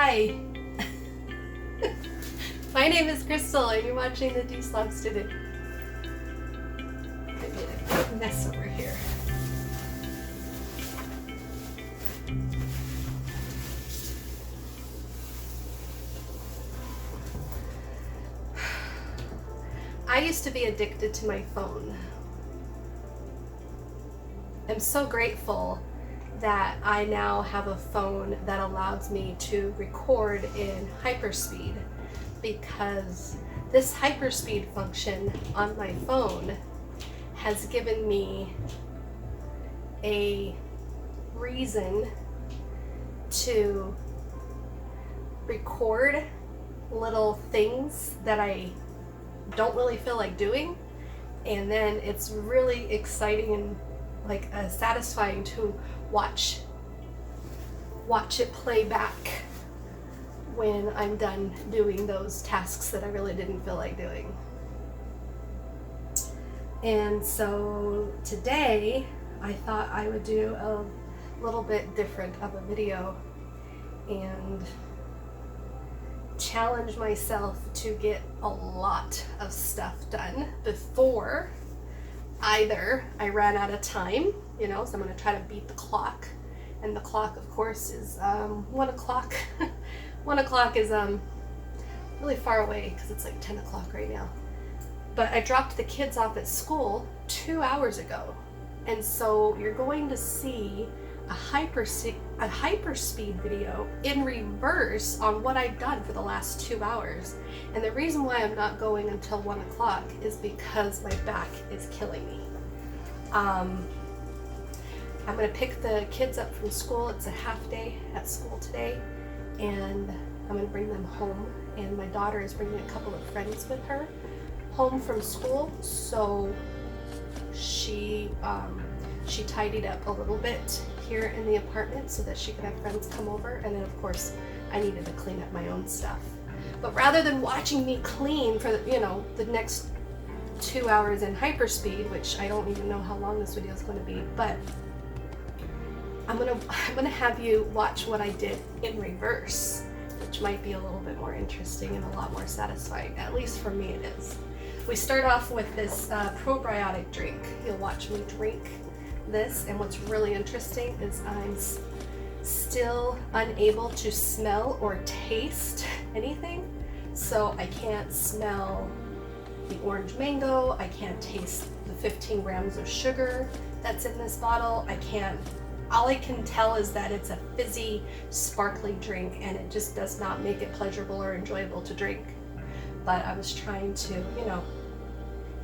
Hi! My name is Crystal and you're watching the Deslob student. I made a mess over here. I used to be addicted to my phone. I'm so grateful that I now have a phone that allows me to record in hyperspeed, because this hyperspeed function on my phone has given me a reason to record little things that I don't really feel like doing, and then it's really exciting and like satisfying to watch it play back when I'm done doing those tasks that I really didn't feel like doing. And so today I thought I would do a little bit different of a video and challenge myself to get a lot of stuff done before either I ran out of time, so I'm going to try to beat the clock, and the clock of course is 1 o'clock. 1 o'clock is really far away because it's like 10 o'clock right now, but I dropped the kids off at school 2 hours ago, and so you're going to see a hyperspeed video in reverse on what I've done for the last 2 hours. And the reason why I'm not going until 1 o'clock is because my back is killing me. I'm going to pick the kids up from school. It's a half day at school today, and I'm going to bring them home, and my daughter is bringing a couple of friends with her home from school, so she tidied up a little bit here in the apartment so that she could have friends come over, and then of course I needed to clean up my own stuff. But rather than watching me clean for the next 2 hours in hyperspeed, which I don't even know how long this video is going to be, but I'm gonna have you watch what I did in reverse, which might be a little bit more interesting and a lot more satisfying. At least for me it is. We start off with this probiotic drink. You'll watch me drink this, and what's really interesting is I'm still unable to smell or taste anything. So I can't smell the orange mango, I can't taste the 15 grams of sugar that's in this bottle. All I can tell is that it's a fizzy, sparkly drink, and it just does not make it pleasurable or enjoyable to drink. But I was trying to,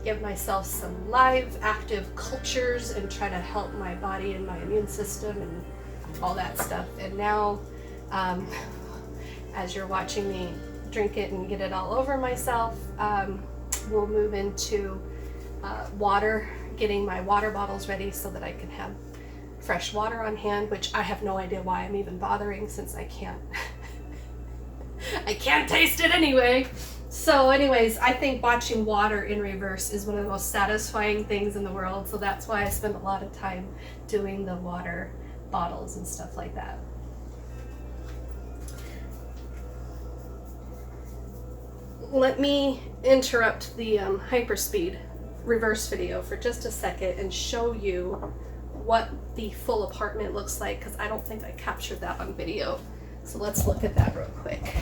give myself some live, active cultures and try to help my body and my immune system and all that stuff. And now, as you're watching me drink it and get it all over myself, we'll move into water, getting my water bottles ready so that I can have fresh water on hand, which I have no idea why I'm even bothering, since I can't taste it anyway. So anyways, I think watching water in reverse is one of the most satisfying things in the world, so that's why I spend a lot of time doing the water bottles and stuff like that. Let me interrupt the hyperspeed reverse video for just a second and show you what the full apartment looks like, because I don't think I captured that on video. So let's look at that real quick.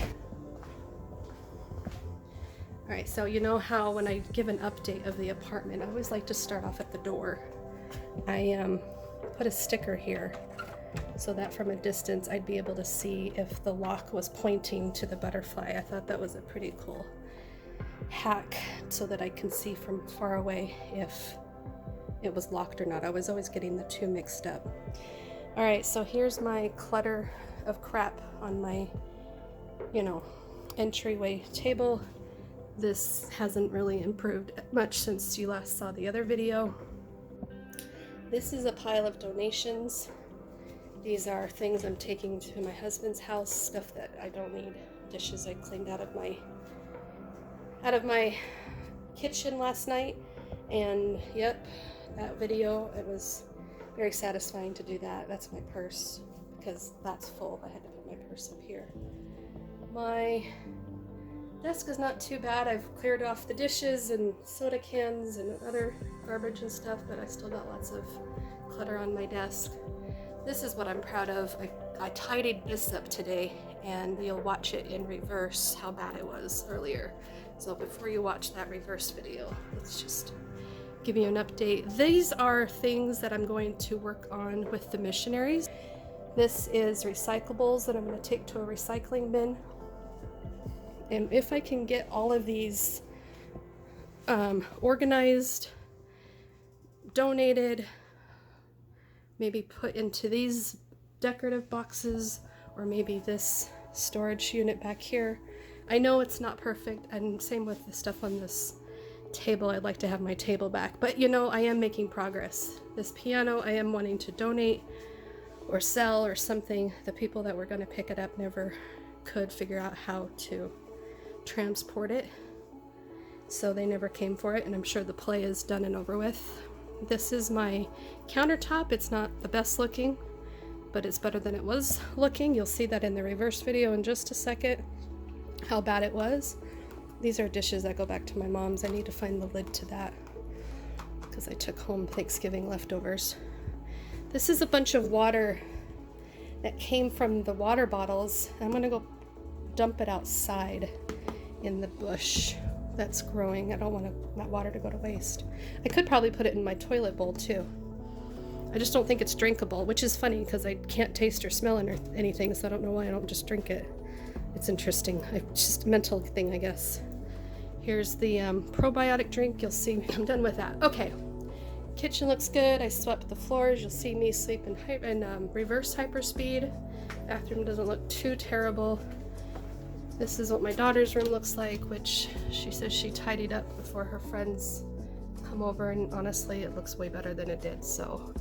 All right, so you know how when I give an update of the apartment, I always like to start off at the door. I put a sticker here so that from a distance I'd be able to see if the lock was pointing to the butterfly. I thought that was a pretty cool hack so that I can see from far away if it was locked or not. I was always getting the two mixed up. All right, so here's my clutter of crap on my, entryway table. This hasn't really improved much since you last saw the other video. This is a pile of donations. These are things I'm taking to my husband's house, stuff that I don't need. Dishes I cleaned out of my kitchen last night. And yep, that video, it was very satisfying to do that. That's my purse, because that's full. I had to put my purse up here. My desk is not too bad. I've cleared off the dishes and soda cans and other garbage and stuff, but I still got lots of clutter on my desk. This is what I'm proud of. I tidied this up today, and you'll watch it in reverse how bad it was earlier. So before you watch that reverse video, let's just give you an update. These are things that I'm going to work on with the missionaries. This is recyclables that I'm going to take to a recycling bin. And if I can get all of these organized, donated, maybe put into these decorative boxes, or maybe this storage unit back here. I know it's not perfect, and same with the stuff on this table. I'd like to have my table back, but you know, I am making progress. This piano I am wanting to donate or sell or something. The people that were going to pick it up never could figure out how to transport it, so they never came for it, and I'm sure the play is done and over with. This is my countertop. It's not the best looking, but it's better than it was looking. You'll see that in the reverse video in just a second, how bad it was. These are dishes that go back to my mom's. I need to find the lid to that because I took home Thanksgiving leftovers. This is a bunch of water that came from the water bottles. I'm gonna go dump it outside in the bush that's growing. I don't want that water to go to waste. I could probably put it in my toilet bowl too. I just don't think it's drinkable, which is funny because I can't taste or smell anything, so I don't know why I don't just drink it. It's interesting. It's just a mental thing, I guess. Here's the probiotic drink. You'll see I'm done with that. Okay. Kitchen looks good. I swept the floors. You'll see me sleep in reverse hyperspeed. Bathroom doesn't look too terrible. This is what my daughter's room looks like, which she says she tidied up before her friends come over, and honestly it looks way better than it did, so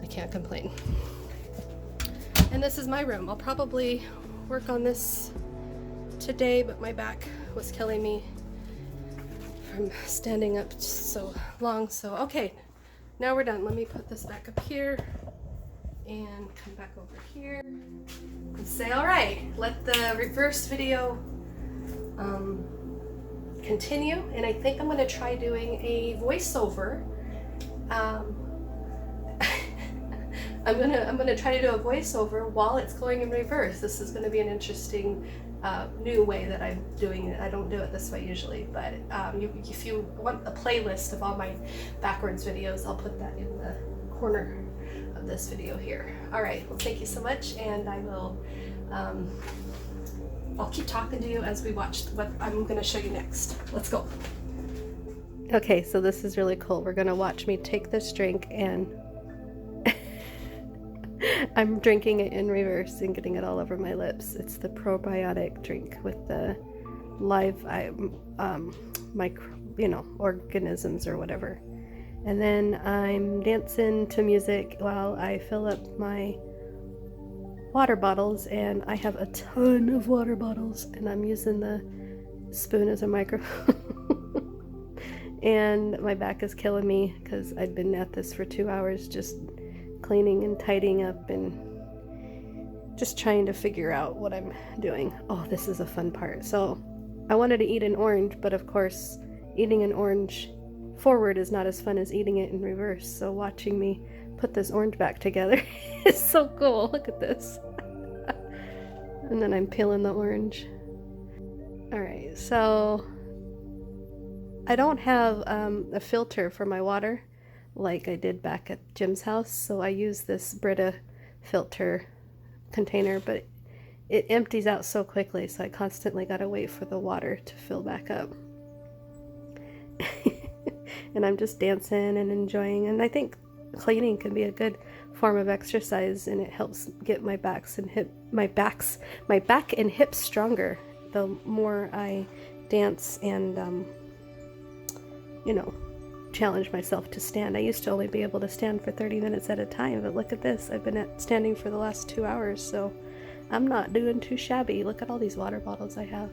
I can't complain. And this is my room. I'll probably work on this today, but my back was killing me from standing up so long. So okay, now we're done. Let me put this back up here and come back over here and say, all right, let the reverse video continue. And I think I'm going to try doing a voiceover. I'm gonna try to do a voiceover while it's going in reverse. This is going to be an interesting new way that I'm doing it. I don't do it this way usually, but if you want a playlist of all my backwards videos, I'll put that in the corner of this video here. All right, well, thank you so much, and I will I'll keep talking to you as we watch what I'm going to show you next. Let's go. Okay, so this is really cool. We're going to watch me take this drink, and I'm drinking it in reverse and getting it all over my lips. It's the probiotic drink with the live organisms or whatever. And then I'm dancing to music while I fill up my water bottles, and I have a ton of water bottles, and I'm using the spoon as a microphone. And my back is killing me because I've been at this for 2 hours just cleaning and tidying up and just trying to figure out what I'm doing. Oh, this is a fun part. So I wanted to eat an orange, but of course eating an orange forward is not as fun as eating it in reverse. So watching me put this orange back together is so cool. Look at this. And then I'm peeling the orange. Alright, so I don't have a filter for my water like I did back at Jim's house, so I use this Brita filter container, but it empties out so quickly, so I constantly gotta wait for the water to fill back up. And I'm just dancing and enjoying, and I think cleaning can be a good form of exercise, and it helps get my back and hips stronger the more I dance and challenge myself to stand. I used to only be able to stand for 30 minutes at a time, but look at this. I've been standing for the last 2 hours, so I'm not doing too shabby. Look at all these water bottles I have.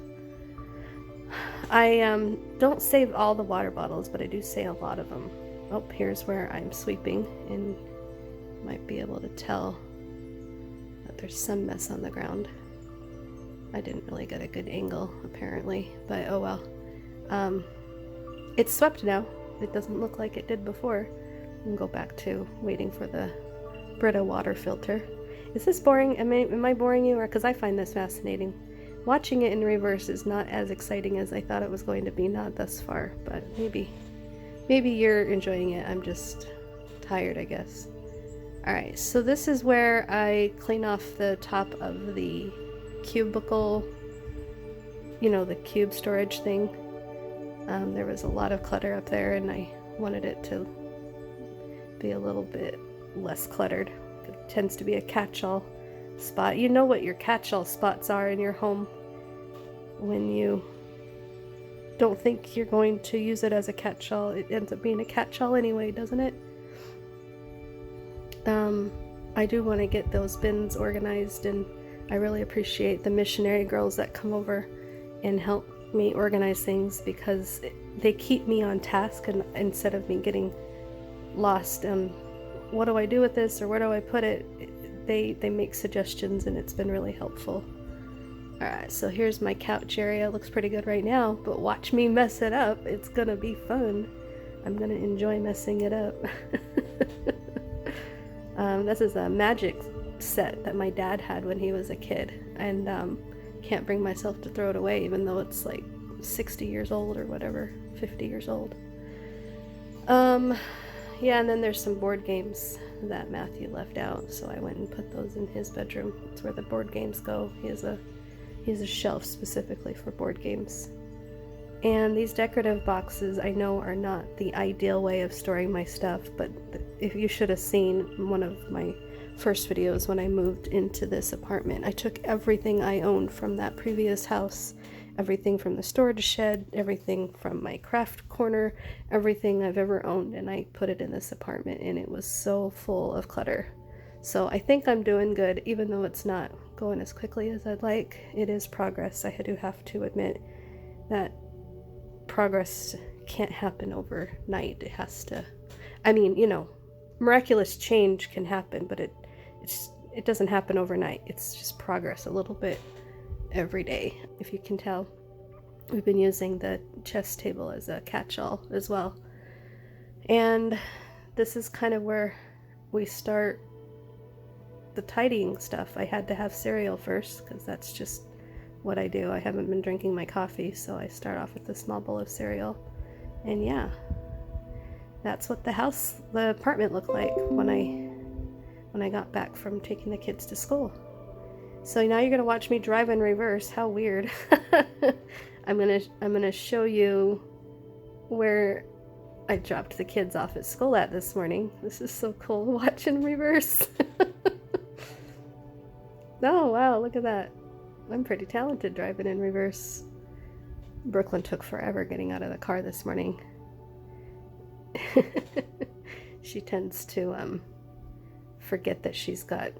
I don't save all the water bottles, but I do save a lot of them. Oh, here's where I'm sweeping, and you might be able to tell that there's some mess on the ground. I didn't really get a good angle apparently, but oh well. It's swept now. It doesn't look like it did before. We can go back to waiting for the Brita water filter. Is this boring? Am I boring you? Or because I find this fascinating. Watching it in reverse is not as exciting as I thought it was going to be, not thus far, but maybe you're enjoying it. I'm just tired, I guess. Alright, so this is where I clean off the top of the cubicle, you know, the cube storage thing. There was a lot of clutter up there and I wanted it to be a little bit less cluttered. It tends to be a catch-all spot. You know what your catch-all spots are in your home when you don't think you're going to use it as a catch-all. It ends up being a catch-all anyway, doesn't it? I do want to get those bins organized, and I really appreciate the missionary girls that come over and help me organize things because they keep me on task, and instead of me getting lost what do I do with this or where do I put it, they make suggestions and it's been really helpful. Alright, so here's my couch area. It looks pretty good right now, but watch me mess it up. It's gonna be fun. I'm gonna enjoy messing it up. This is a magic set that my dad had when he was a kid, and can't bring myself to throw it away even though it's like 60 years old or whatever, 50 years old. Yeah, and then there's some board games that Matthew left out, so I went and put those in his bedroom. That's where the board games go. He has a shelf specifically for board games. And these decorative boxes I know are not the ideal way of storing my stuff, but if you should have seen one of my first videos when I moved into this apartment, I took everything I owned from that previous house, everything from the storage shed, everything from my craft corner, everything I've ever owned, and I put it in this apartment, and it was so full of clutter. So I think I'm doing good, even though it's not going as quickly as I'd like. It is progress. I do have to admit that progress can't happen overnight. It has to, I mean, you know, miraculous change can happen, but it doesn't happen overnight. It's just progress a little bit every day. If you can tell, we've been using the chess table as a catch-all as well. And this is kind of where we start the tidying stuff. I had to have cereal first because that's just what I do. I haven't been drinking my coffee, so I start off with a small bowl of cereal. And yeah, that's what the apartment looked like when I got back from taking the kids to school. So now you're gonna watch me drive in reverse. How weird. I'm gonna show you where I dropped the kids off at school at this morning. This is so cool, watching reverse. Oh wow, look at that. I'm pretty talented driving in reverse. Brooklyn took forever getting out of the car this morning. She tends to forget that she's got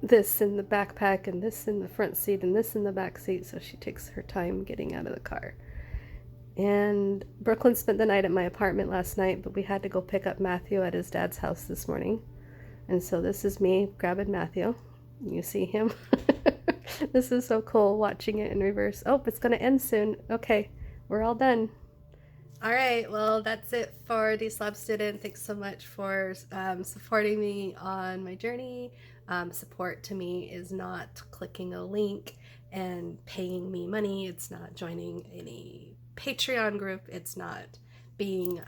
this in the backpack and this in the front seat and this in the back seat, so she takes her time getting out of the car. And Brooklyn spent the night at my apartment last night, but we had to go pick up Matthew at his dad's house this morning. And so this is me grabbing Matthew. You see him? This is so cool watching it in reverse. Oh, it's gonna end soon. Okay, we're all done. All right, well, that's it for Deslob student. Thanks so much for supporting me on my journey. Support to me is not clicking a link and paying me money. It's not joining any Patreon group. It's not being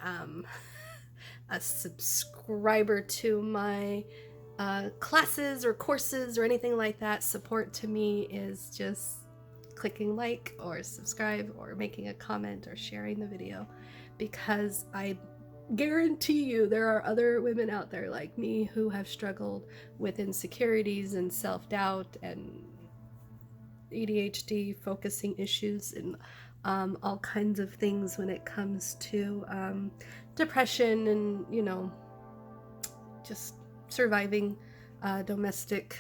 a subscriber to my classes or courses or anything like that. Support to me is just clicking like or subscribe or making a comment or sharing the video, because I guarantee you there are other women out there like me who have struggled with insecurities and self-doubt and ADHD, focusing issues, and all kinds of things when it comes to depression and, you know, just surviving domestic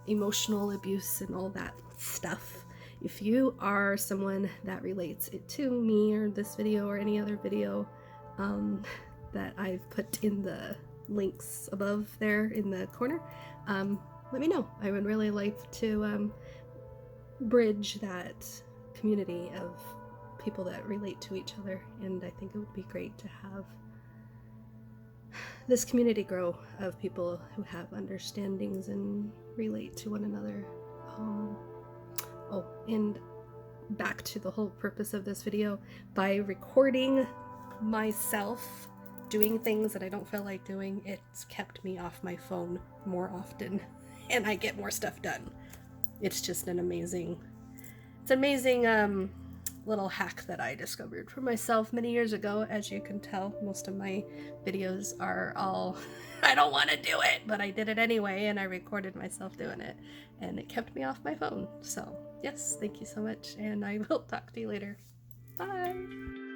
emotional abuse and all that stuff. If you are someone that relates it to me or this video or any other video that I've put in the links above there in the corner, let me know. I would really like to bridge that community of people that relate to each other, and I think it would be great to have this community grow of people who have understandings and relate to one another. Oh, and back to the whole purpose of this video, by recording myself doing things that I don't feel like doing, it's kept me off my phone more often, and I get more stuff done. It's just an amazing little hack that I discovered for myself many years ago. As you can tell, most of my videos are all I don't want to do it, but I did it anyway, and I recorded myself doing it, and it kept me off my phone. So yes, thank you so much, and I will talk to you later. Bye.